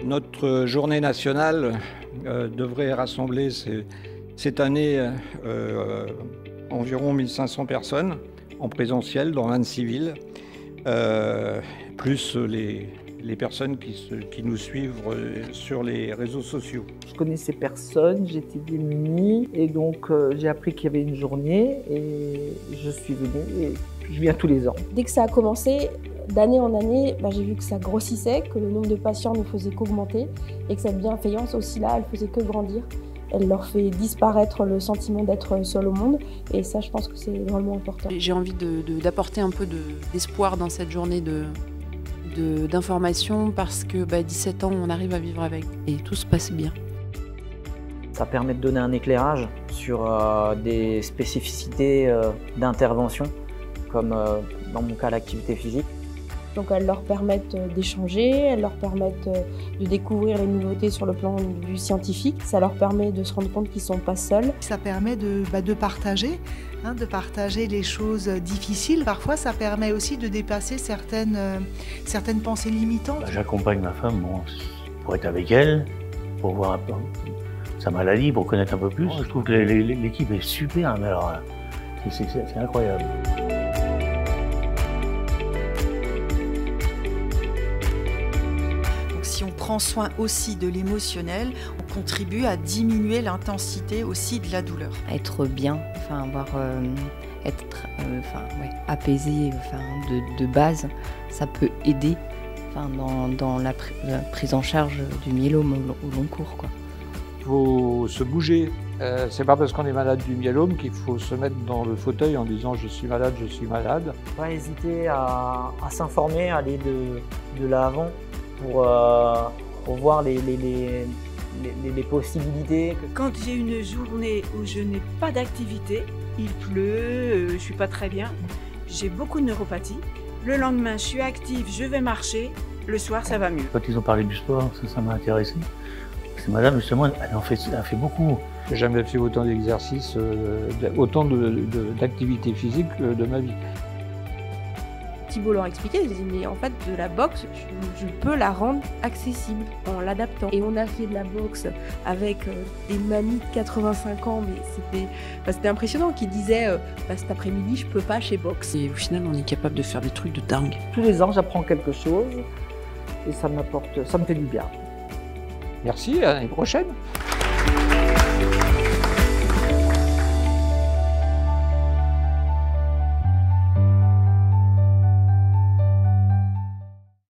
Notre journée nationale devrait rassembler cette année environ 1500 personnes en présentiel dans 26 villes, plus les personnes qui nous suivent sur les réseaux sociaux. Je connaissais personne, j'étais démunie et donc j'ai appris qu'il y avait une journée et je suis venue et je viens tous les ans. Dès que ça a commencé, d'année en année, j'ai vu que ça grossissait, que le nombre de patients ne faisait qu'augmenter et que cette bienveillance aussi là, elle faisait que grandir. Elle leur fait disparaître le sentiment d'être seul au monde et ça, je pense que c'est vraiment important. J'ai envie d'apporter un peu d'espoir dans cette journée d'information parce que 17 ans, on arrive à vivre avec et tout se passe bien. Ça permet de donner un éclairage sur des spécificités d'intervention, comme dans mon cas l'activité physique. Donc elles leur permettent d'échanger, elles leur permettent de découvrir les nouveautés sur le plan du scientifique. Ça leur permet de se rendre compte qu'ils ne sont pas seuls. Ça permet de partager, de partager les choses difficiles. Parfois, ça permet aussi de dépasser certaines pensées limitantes. J'accompagne ma femme pour être avec elle, pour voir un peu sa maladie, pour connaître un peu plus. Je trouve que l'équipe est super, mais alors c'est incroyable. Si on prend soin aussi de l'émotionnel, on contribue à diminuer l'intensité aussi de la douleur. Être bien, être apaisé de base, ça peut aider dans la prise en charge du myélome au long cours. Il faut se bouger. C'est pas parce qu'on est malade du myélome qu'il faut se mettre dans le fauteuil en disant je suis malade, je suis malade. Pas hésiter à s'informer, aller de l'avant pour voir les possibilités. Quand j'ai une journée où je n'ai pas d'activité, il pleut, je suis pas très bien, j'ai beaucoup de neuropathie. Le lendemain, je suis active, je vais marcher, le soir, ça va mieux. Quand ils ont parlé du sport, ça m'a intéressé. Parce que madame, justement, elle en fait beaucoup. J'ai jamais fait autant d'exercices, autant d'activités physiques de ma vie. Thibault leur expliquait, je disais mais en fait de la boxe, je peux la rendre accessible en l'adaptant. Et on a fait de la boxe avec des mamies de 85 ans, mais c'était impressionnant, qui disaient cet après-midi je peux pas chez boxe. Et au final on est capable de faire des trucs de dingue. Tous les ans j'apprends quelque chose et ça me fait du bien. Merci, à l'année prochaine.